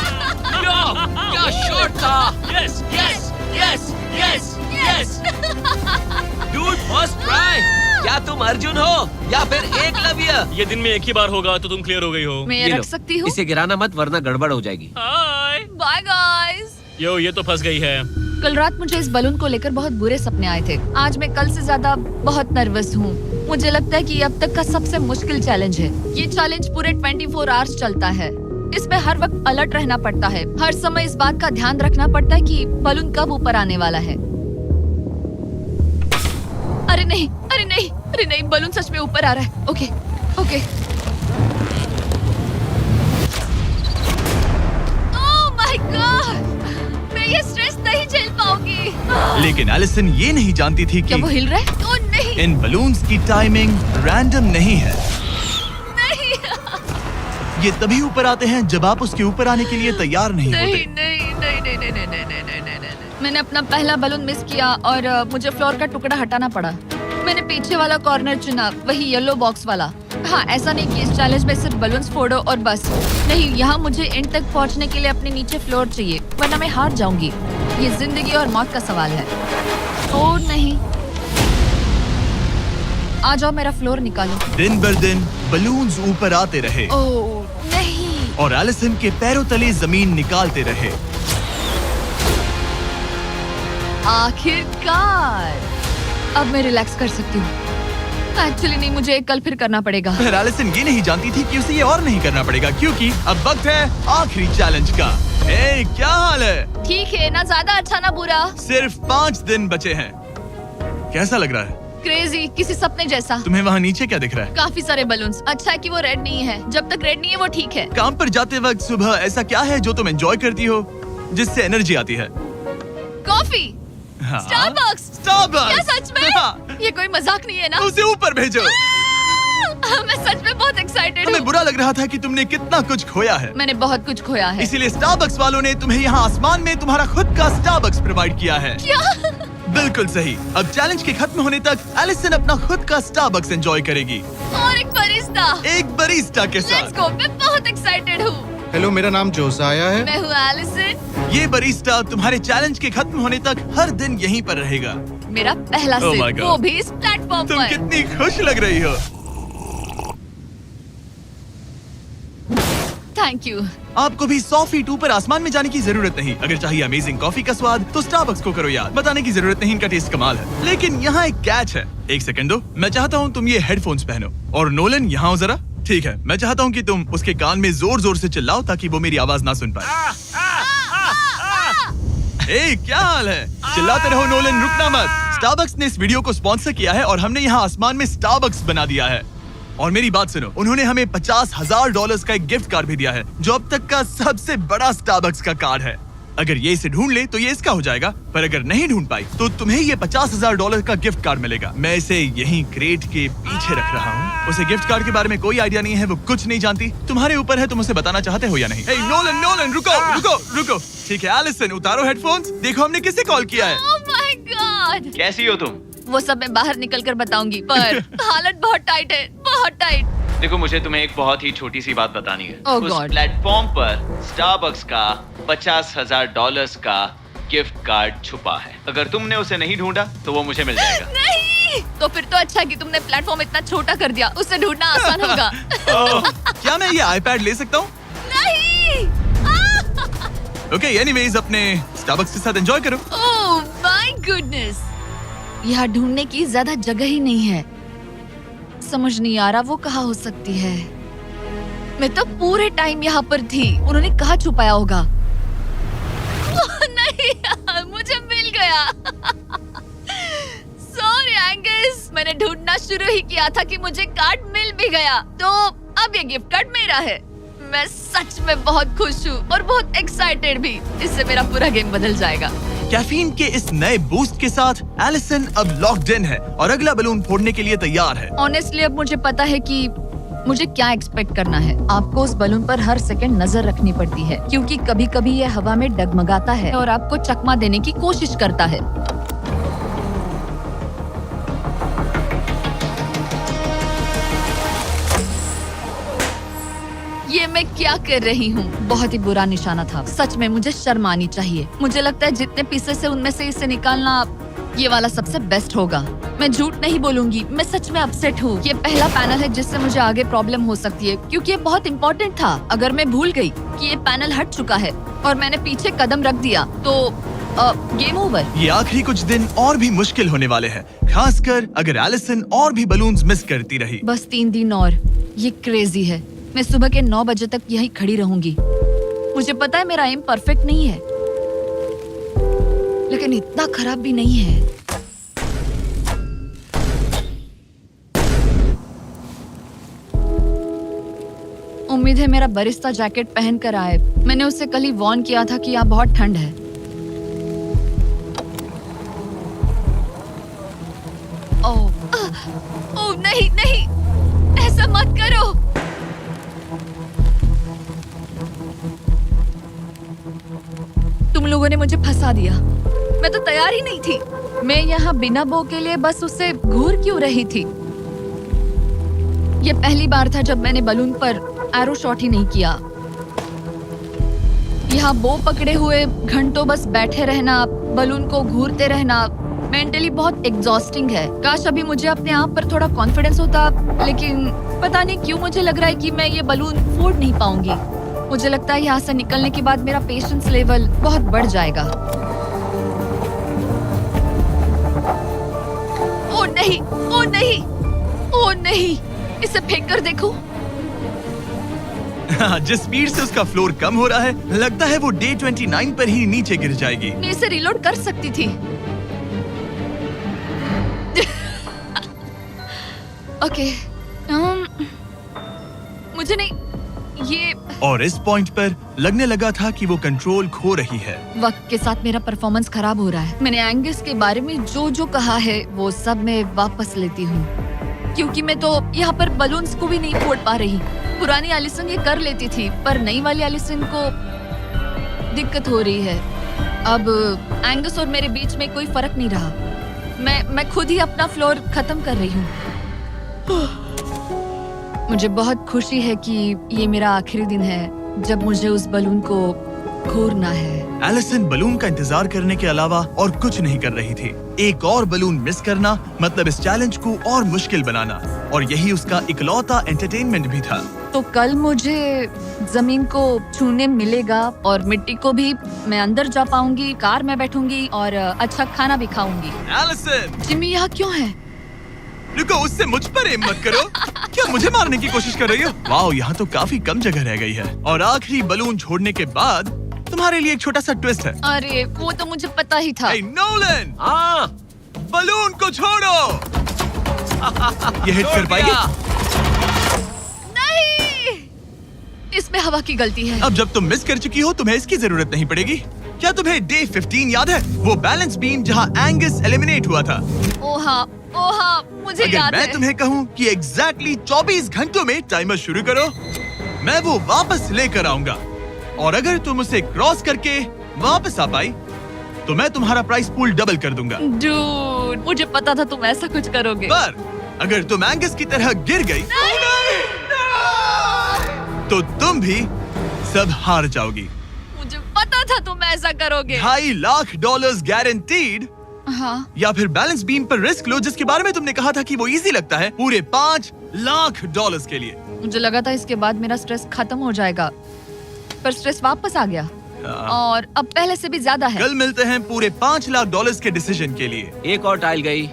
क्या शॉट था। Yes yes yes yes yes. Dude, first try. क्या तुम अर्जुन हो या फिर एकलव्य? ये दिन में एक ही बार होगा तो तुम क्लियर हो गई हो। मैं ये रख लो। सकती हूँ? इसे गिराना मत वरना गड़बड़ हो जाएगी। हाय। Bye guys. यो, ये तो फंस गई है। कल रात मुझे इस बलून को लेकर बहुत बुरे सपने आए थे। आज मैं कल से ज्यादा बहुत नर्वस हूँ। मुझे लगता है कि ये अब तक का सबसे मुश्किल चैलेंज है। ये चैलेंज पूरे 24 आवर्स चलता है। इसमें हर वक्त अलर्ट रहना पड़ता है। हर समय इस बात का ध्यान रखना पड़ता है कि बलून कब ऊपर आने वाला है। अरे नहीं, अरे नहीं, अरे नहीं, बलून सच में ऊपर आ रहा है। Okay, okay. Oh my God, मैं ये स्ट्रेस नहीं झेल पाऊंगी। लेकिन एलिसन ये नहीं जानती थी क्या वो कि हिल रहा है? ओह नहीं, इन बलून्स की टाइमिंग रैंडम नहीं है। नहीं, ये तभी ऊपर आते हैं जब आप उसके ऊपर आने के लिए तैयार नहीं नहीं, होते। नहीं, नहीं, नहीं, नहीं, नहीं, नहीं, नहीं, नहीं, नहीं, नहीं। मैंने अपना पहला बलून मिस किया और मुझे फ्लोर का टुकड़ा हटाना पड़ा। मैंने पीछे वाला कॉर्नर चुना, वही येलो बॉक्स वाला। हाँ, ऐसा नहीं कि इस चैलेंज में सिर्फ बलून्स फोड़ो और बस। नहीं, यहाँ मुझे एंड तक पहुँचने के लिए अपने नीचे फ्लोर चाहिए, वरना मैं हार जाऊंगी। ये जिंदगी और मौत का सवाल है। ओ नहीं, आ जाओ, मेरा फ्लोर निकालो। दिन बर दिन बलून्स ऊपर आते रहे ओ नहीं, और एलिसन के पैरों तले जमीन निकालते रहे। आखिरकार अब मैं रिलैक्स कर सकती हूँ। एक्चुअली नहीं, मुझे कल फिर करना पड़ेगा। पर एलिसन ये नहीं जानती थी कि उसे ये और नहीं करना पड़ेगा, क्योंकि अब वक्त है आखिरी चैलेंज का। ए, क्या हाल है? ठीक है, ना ज्यादा अच्छा ना बुरा। सिर्फ 5 दिन बचे हैं। कैसा लग रहा है? क्रेजी, किसी सपने जैसा। तुम्हें वहाँ नीचे क्या दिख रहा है? काफी सारे बलून्स। अच्छा है कि वो रेड नहीं है। जब तक रेड नहीं है वो ठीक है। काम पर जाते वक्त सुबह ऐसा क्या है जो तुम एंजॉय करती हो, जिससे एनर्जी आती है? कॉफी। हाँ? स्टारबक्स। स्टारबक्स। क्या सच में? हाँ। ये कोई मजाक नहीं है ना? उसे ऊपर भेजो। मैं सच में बहुत एक्साइटेड हमें हूँ। बुरा लग रहा था कि तुमने कितना कुछ खोया है। मैंने बहुत कुछ खोया है। इसीलिए स्टारबक्स वालों ने तुम्हें यहाँ आसमान में तुम्हारा खुद का स्टारबक्स प्रोवाइड किया है। क्या? बिल्कुल सही। अब चैलेंज के खत्म होने तक एलिसन अपना खुद का स्टारबक्स एंजॉय करेगी, और एक बरिस्ता। एक बरिस्टा के लेट्स साथ। गो, मैं बहुत एक्साइटेड हूँ। हेलो, मेरा नाम जोसाया है। मैं हूँ एलिसन। ये बरिस्टा तुम्हारे चैलेंज के खत्म होने तक हर दिन यहीं पर रहेगा। मेरा पहला Oh my सिप, God. वो भी इस प्लेटफॉर्म तुम पर। कितनी खुश लग रही हो। Thank you. आपको भी 100 फीट ऊपर आसमान में जाने की जरूरत नहीं। अगर चाहिए अमेजिंग कॉफी का स्वाद तो स्टारबक्स को करो याद। बताने की जरूरत नहीं, इनका टेस्ट कमाल है। लेकिन यहाँ एक कैच है। एक सेकंड दो, मैं चाहता हूँ तुम ये हेडफोन्स पहनो। और नोलन, यहाँ हो जरा। ठीक है, मैं चाहता हूँ कि तुम उसके कान में जोर जोर से चिल्लाओ ताकि वो मेरी आवाज ना सुन पाए। ए, क्या हाल है? चिल्लाते रहो नोलन, रुकना मत। स्टारबक्स ने इस वीडियो को स्पॉन्सर किया है और हमने यहाँ आसमान में स्टारबक्स बना दिया है। और मेरी बात सुनो, उन्होंने हमें $50,000 का एक गिफ्ट कार्ड भी दिया है, जो अब तक का सबसे बड़ा स्टारबक्स का कार्ड है। अगर ये इसे ढूंढ ले तो ये इसका हो जाएगा, पर अगर नहीं ढूंढ पाई तो तुम्हें ये $50,000 का गिफ्ट कार्ड मिलेगा। मैं इसे यहीं क्रेट के पीछे रख रहा हूँ। उसे गिफ्ट कार्ड के बारे में कोई आइडिया नहीं है, वो कुछ नहीं जानती। तुम्हारे ऊपर है, तुम उसे बताना चाहते हो या नहीं। हे नोलन, नोलन, रुको रुको रुको। ठीक है एलिसन, उतारो हेडफोन्स। देखो हमने किसे कॉल किया है। Oh my God. कैसी हो तुम? वो सब मैं बाहर निकल कर बताऊंगी, पर हालत बहुत टाइट है, बहुत टाइट। देखो, मुझे तुम्हें एक बहुत ही छोटी सी बात बतानी है। Oh उस God. प्लेटफॉर्म पर स्टारबक्स का $50,000 का गिफ्ट कार्ड छुपा है। अगर तुमने उसे नहीं ढूंढा तो वो मुझे मिल जाएगा। नहीं, तो फिर तो अच्छा कि तुमने प्लेटफॉर्म इतना छोटा कर दिया, उसे ढूंढना आसान होगा। ओह, क्या मैं ये आईपैड ले सकता हूँ? नहीं। ओके, एनीवेज अपने स्टारबक्स के साथ एंजॉय करो। ओह माय गुडनेस, यहाँ ढूंढने की ज्यादा जगह ही नहीं है। समझ नहीं आ रहा वो कहाँ हो सकती है। मैं तो पूरे टाइम यहाँ पर थी, उन्होंने कहाँ छुपाया होगा। नहीं, मुझे मिल गया। सॉरी एंगस, मैंने ढूंढना शुरू ही किया था कि मुझे कार्ड मिल भी गया, तो अब ये गिफ्ट कार्ड मेरा है। मैं सच में बहुत खुश हूँ और बहुत एक्साइटेड भी। इससे मेरा पूरा गेम बदल जाएगा। कैफीन के इस नए बूस्ट के साथ एलिसन अब लॉक्ड इन है और अगला बलून फोड़ने के लिए तैयार है। ऑनेस्टली अब मुझे पता है कि मुझे क्या एक्सपेक्ट करना है। आपको उस बलून पर हर सेकंड नजर रखनी पड़ती है, क्योंकि कभी कभी ये हवा में डगमगाता है और आपको चकमा देने की कोशिश करता है। ये मैं क्या कर रही हूँ? बहुत ही बुरा निशाना था। सच में मुझे शर्म आनी चाहिए। मुझे लगता है जितने पीसेस है उनमें से इसे निकालना ये वाला सबसे बेस्ट होगा। मैं झूठ नहीं बोलूंगी, मैं सच में अपसेट हूँ। ये पहला पैनल है जिससे मुझे आगे प्रॉब्लम हो सकती है, क्योंकि ये बहुत इम्पोर्टेंट था। अगर मैं भूल गई कि ये पैनल हट चुका है और मैंने पीछे कदम रख दिया तो गेम ओवर। ये आखिरी कुछ दिन और भी मुश्किल होने वाले हैं, खासकर अगर एलिसन और भी बलून्स मिस करती रही। बस 3 दिन और। ये क्रेजी है। मैं सुबह के 9 बजे तक यहीं खड़ी रहूंगी। मुझे पता है मेरा एम परफेक्ट नहीं है, लेकिन इतना खराब भी नहीं है। उम्मीद है मेरा बरिस्ता जैकेट पहन कर आए। मैंने उससे कल ही वार्न किया था कि यहाँ बहुत ठंड है। ओह नहीं नहीं, ऐसा मत करो। तुम लोगों ने मुझे फंसा दिया। मैं तो तैयार ही नहीं थी। मैं यहाँ बिना बो के लिए बस उससे घूर क्यों रही थी? ये पहली बार था जब मैंने बलून पर एरो शॉट ही नहीं किया। यहाँ बो पकड़े हुए घंटों बस बैठे रहना, बलून को घूरते रहना मेंटली बहुत एग्जॉस्टिंग है। काश अभी मुझे अपने आप पर थोड़ा कॉन्फिडेंस होता, लेकिन पता नहीं क्यों मुझे लग रहा है कि मैं ये बलून फोड़ नहीं पाऊंगी। मुझे लगता है यहाँ से निकलने के बाद मेरा पेशेंस लेवल बहुत बढ़ जाएगा। ओ नहीं, ओ नहीं, ओ नहीं, इसे फेंक कर देखो। जिस स्पीड से उसका फ्लोर कम हो रहा है, लगता है वो डे 29 पर ही नीचे गिर जाएगी। मैं इसे रिलोड कर सकती थी। ओके, मुझे नहीं ये। और इस पॉइंट पर लगने लगा था कि वो कंट्रोल खो रही है। वक्त के साथ मेरा परफॉर्मेंस खराब हो रहा है। मैंने एंगस के बारे में जो जो कहा है वो सब मैं वापस लेती हूँ, क्योंकि मैं तो यहाँ पर बलून्स को भी नहीं फोड़ पा रही। पुरानी एलिसन ये कर लेती थी, पर नई वाली एलिसन को दिक्कत हो रही है। अब एंगस और मेरे बीच में कोई फर्क नहीं रहा। मैं खुद ही अपना फ्लोर खत्म कर रही हूँ। मुझे बहुत खुशी है कि ये मेरा आखिरी दिन है जब मुझे उस बलून को घूरना है। एलिसन बलून का इंतजार करने के अलावा और कुछ नहीं कर रही थी। एक और बलून मिस करना मतलब इस चैलेंज को और मुश्किल बनाना, और यही उसका इकलौता एंटरटेनमेंट भी था। तो कल मुझे जमीन को छूने मिलेगा और मिट्टी को भी। मैं अंदर जा पाऊंगी, कार में बैठूंगी और अच्छा खाना भी खाऊंगी। एलिसन, जिमी यहाँ क्यों है? रुको, उससे मुझ पर एम मत करो। क्या मुझे मारने की कोशिश कर रही हो? वाओ, यहाँ तो काफी कम जगह रह गई है। और आखिरी बलून छोड़ने के बाद तुम्हारे लिए एक छोटा सा ट्विस्ट है। अरे वो तो मुझे पता ही था। हे नोलन, हाँ, बलून को छोड़ो। ये हिट कर पाएगी? नहीं, इसमें हवा की गलती है। अब जब तुम मिस कर चुकी हो, तुम्हें इसकी जरूरत नहीं पड़ेगी। क्या तुम्हें डे 15 याद है? वो बैलेंस बीम जहाँ एंगस एलिमिनेट हुआ था। ओ हाँ, मुझे अगर याद मैं है। तुम्हें कहूँ कि एग्जैक्टली 24 घंटों में टाइमर शुरू करो, मैं वो वापस लेकर आऊंगा। और अगर तुम उसे क्रॉस करके वापस आ पाई, तो मैं तुम्हारा प्राइस पूल डबल कर दूंगा। डूड, मुझे पता था तुम ऐसा कुछ करोगे। पर अगर तुम एंगस की तरह गिर गई, तो तुम भी सब हार जाओगी। मुझे पता था तुम ऐसा करोगे। $2.5 लाख गारंटीड। हाँ, या फिर बैलेंस बीम पर रिस्क लो, जिसके बारे में तुमने कहा था कि वो इजी लगता है, पूरे $5 लाख के लिए। मुझे लगा था इसके बाद मेरा स्ट्रेस खत्म हो जाएगा, पर स्ट्रेस वापस आ गया और अब पहले से भी ज्यादा है। कल मिलते हैं पूरे $5 लाख के डिसीजन के लिए। एक और टाइल गई।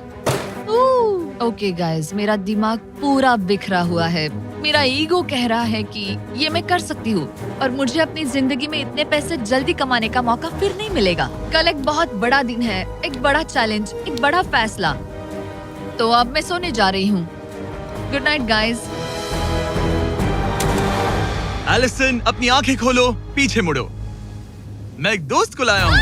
ओके गाइस, मेरा दिमाग पूरा बिखरा हुआ है। मेरा ईगो कह रहा है कि ये मैं कर सकती हूँ और मुझे अपनी जिंदगी में इतने पैसे जल्दी कमाने का मौका फिर नहीं मिलेगा। कल एक बहुत बड़ा दिन है, एक बड़ा चैलेंज, एक बड़ा फैसला। तो अब मैं सोने जा रही हूँ। Good night guys. एलिसन, अपनी आंखें खोलो, पीछे मुड़ो। मैं एक दोस्त को लाया हूँ।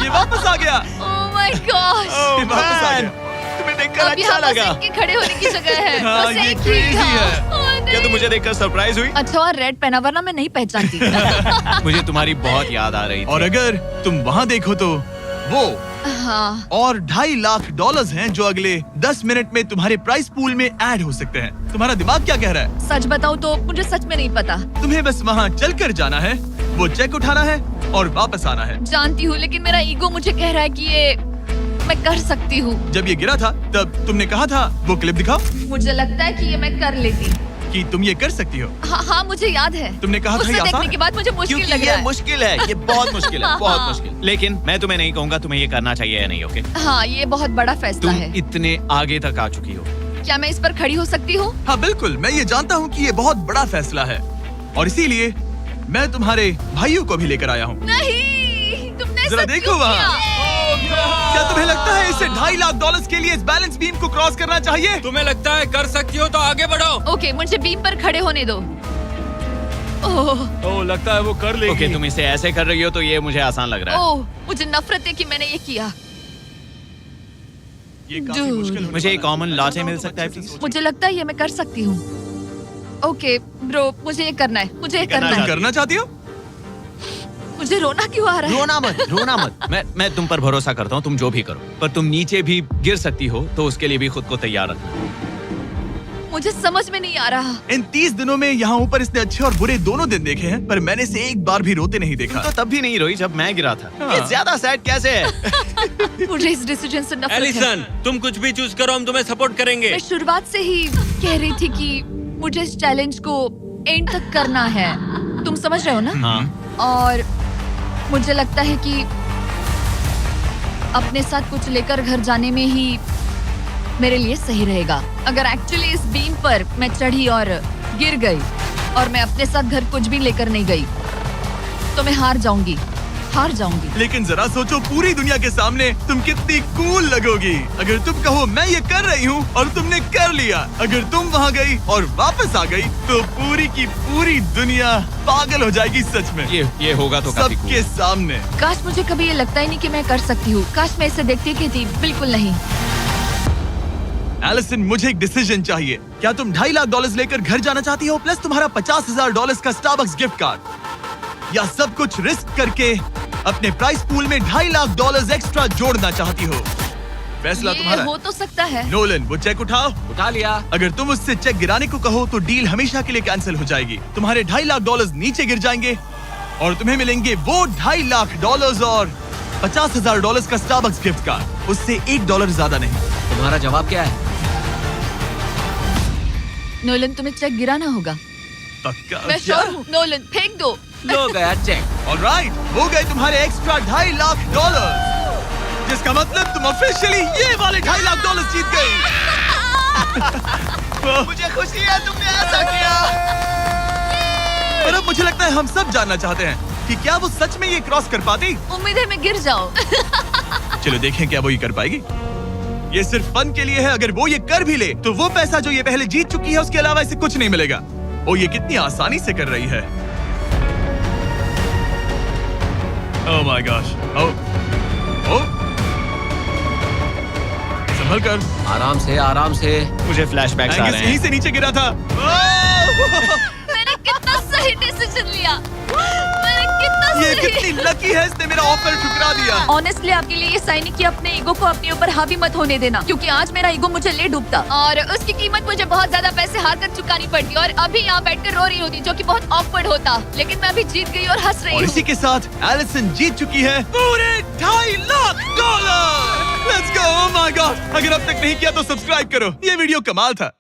ये वापस आ गया। ओह माय गॉश। ये वापस आ गया। तुम्हें देखकर अब अच्छा यहाँ बस लगा। इनके खड़े होने की जगह है। हाँ, बस ये एक ही crazy था। है। ओह, नहीं। क्या तुम मुझे देखकर सरप्राइज हुई? अच्छा और रेड पहना, वरना मैं नहीं पहचानती। मुझे तुम्हारी बहुत याद आ रही थी। और अगर तुम वहाँ देखो तो वो हाँ, और $2.5 लाख हैं जो अगले 10 मिनट में तुम्हारे प्राइस पूल में ऐड हो सकते हैं। तुम्हारा दिमाग क्या कह रहा है? सच बताऊँ तो मुझे सच में नहीं पता। तुम्हें बस वहाँ चलकर जाना है, वो चेक उठाना है और वापस आना है। जानती हूँ, लेकिन मेरा ईगो मुझे कह रहा है कि ये मैं कर सकती हूँ। जब ये गिरा था तब तुमने कहा था, वो क्लिप दिखाओ, मुझे लगता है कि ये मैं कर लेती। कि तुम ये कर सकती हो। हाँ, मुझे याद है। तुमने कहा था उसे ये आसान देखने है। के बाद मुझे मुश्किल क्योंकि लग ये रहा है। मुश्किल है, ये बहुत मुश्किल है, बहुत हाँ। मुश्किल। लेकिन मैं तुम्हें नहीं कहूंगा तुम्हें ये करना चाहिए या नहीं, ओके? हाँ, ये बहुत बड़ा फैसला तुम है। इतने आगे तक आ चुकी हो। क्या मैं इस पर खड़ी हो सकती हूँ? हाँ बिल्कुल, मैं ये जानता हूँ कि ये बहुत बड़ा फैसला है और इसीलिए मैं तुम्हारे भाइयों को भी लेकर आया हूँ। नहीं, तुमने जरा सब देखो क्यों वहाँ। किया? क्या तुम्हें लगता है इसे $2.5 लाख के लिए इस बैलेंस बीम को क्रॉस करना चाहिए? तुम्हें लगता है कर सकती हो तो आगे बढ़ो। ओके, मुझे बीम पर खड़े होने दो। ओह, ओह, लगता है वो कर लेगी। ओके, तुम इसे ऐसे कर रही हो तो ये मुझे आसान लग रहा है। ओह, मुझे नफरत है कि मैंने ये किया। ये काफी Dude. मुश्किल होने मुझे एक वाला है। कॉमन लॉटे मिल सकता है प्लीज? मुझे लगता है ये मैं कर सकती हूँ। ओके ब्रो, मुझे ये करना है, मुझे ये करना करना है। तुम करना चाहती हो? मुझे रोना क्यों आ रहा है? रोना मत। मैं तुम पर भरोसा करता हूँ, तुम जो भी करो, पर तुम नीचे भी गिर सकती हो, तो उसके लिए भी खुद को तैयार रखना। मुझे समझ में नहीं आ रहा। इन 30 दिनों में यहाँ ऊपर इसने अच्छे और बुरे दोनों दिन देखे हैं, पर मैंने इसे एक बार भी रोते नहीं देखा। तो तब भी नहीं रोई जब मैं गिरा था। हाँ। ये ज्यादा सैड कैसे है? मुझे इस डिसीजन से नफरत है। एलिसन, तुम कुछ भी चूज करो, हम तुम्हें सपोर्ट करेंगे। मैं शुरुआत से ही कह रही थी कि मुझे इस चैलेंज को एंड तक करना है। तुम समझ रहे हो ना? हाँ। और मुझे लगता है कि अपने साथ कुछ लेकर घर जाने में ही मेरे लिए सही रहेगा। अगर एक्चुअली इस बीम पर मैं चढ़ी और गिर गई और मैं अपने साथ घर कुछ भी लेकर नहीं गई, तो मैं हार जाऊंगी। लेकिन जरा सोचो, पूरी दुनिया के सामने तुम कितनी कूल लगोगी अगर तुम कहो मैं ये कर रही हूँ और तुमने कर लिया। अगर तुम वहाँ गई और वापस आ गई तो पूरी की पूरी दुनिया पागल हो जाएगी। सच में ये होगा तो काफी सबके सामने। काश मुझे कभी ये लगता ही नहीं कि मैं कर सकती हूँ। काश मैं इसे देखती कि थी। बिल्कुल नहीं। एलिसन, मुझे एक डिसीजन चाहिए। क्या तुम $2.5 लाख लेकर घर जाना चाहती हो प्लस तुम्हारा $50,000 का स्टारबक्स गिफ्ट कार्ड, या सब कुछ रिस्क करके अपने प्राइस पूल में $2.5 लाख एक्स्ट्रा जोड़ना चाहती हो? फैसला ये तुम्हारा। हो तो सकता है। नोलन, वो चेक उठाओ। उठा लिया। अगर तुम उससे चेक गिराने को कहो तो डील हमेशा के लिए कैंसिल हो जाएगी। तुम्हारे $2.5 लाख नीचे गिर जाएंगे और तुम्हें मिलेंगे वो $2.5 लाख और $50,000 का स्टारबक्स गिफ्ट कार्ड। उससे $1 ज्यादा नहीं। तुम्हारा जवाब क्या है? नोलन, तुम्हें चेक गिराना होगा। पक्का? मैं श्योर हूँ। नोलन, फेंक दो। लो गया चेक। ऑलराइट, हो गए तुम्हारे एक्स्ट्रा $2.5 लाख, जिसका मतलब तुम ऑफिशियली ये वाले $2.5 लाख जीत गई। मुझे खुशी है तुमने ऐसा किया। पर अब मुझे लगता है हम सब जानना चाहते हैं कि क्या वो सच में ये क्रॉस कर पाती। उम्मीद है मैं गिर जाऊं। चलो देखें क्या वो ये कर पाएगी। ये सिर्फ फन के लिए है। अगर वो ये कर भी ले तो वो पैसा जो ये पहले जीत चुकी है उसके अलावा इसे कुछ नहीं मिलेगा। ओ, ये कितनी आसानी से कर रही है। ओह माय गॉश। ओ संभल कर। आराम से। मुझे फ्लैशबैक्स आ एंगस रहे यहीं हैं। से नीचे गिरा था। ओह! मैंने कितना सही डिसीजन लिया। मैंने कितना ये सही। कितनी लकी है, इसने मेरा ऑफर ठुकरा दिया। ऑनेस्टली आपके लिए ये साइन कि अपने ईगो को अपने ऊपर हावी मत होने देना, क्योंकि आज मेरा ईगो मुझे ले डूबता और उसकी कीमत मुझे बहुत ज्यादा पैसे हार कर चुकानी पड़ती और अभी यहाँ बैठकर रो रही होती, जो कि बहुत ऑकवर्ड होता। लेकिन मैं अभी जीत गई और हंस रही और हूँ। इसी के साथ एलिसन जीत चुकी है पूरे $2.5 lakh. Let's go. Oh my God, अगर अब तक नहीं किया तो सब्सक्राइब करो। ये वीडियो कमाल था।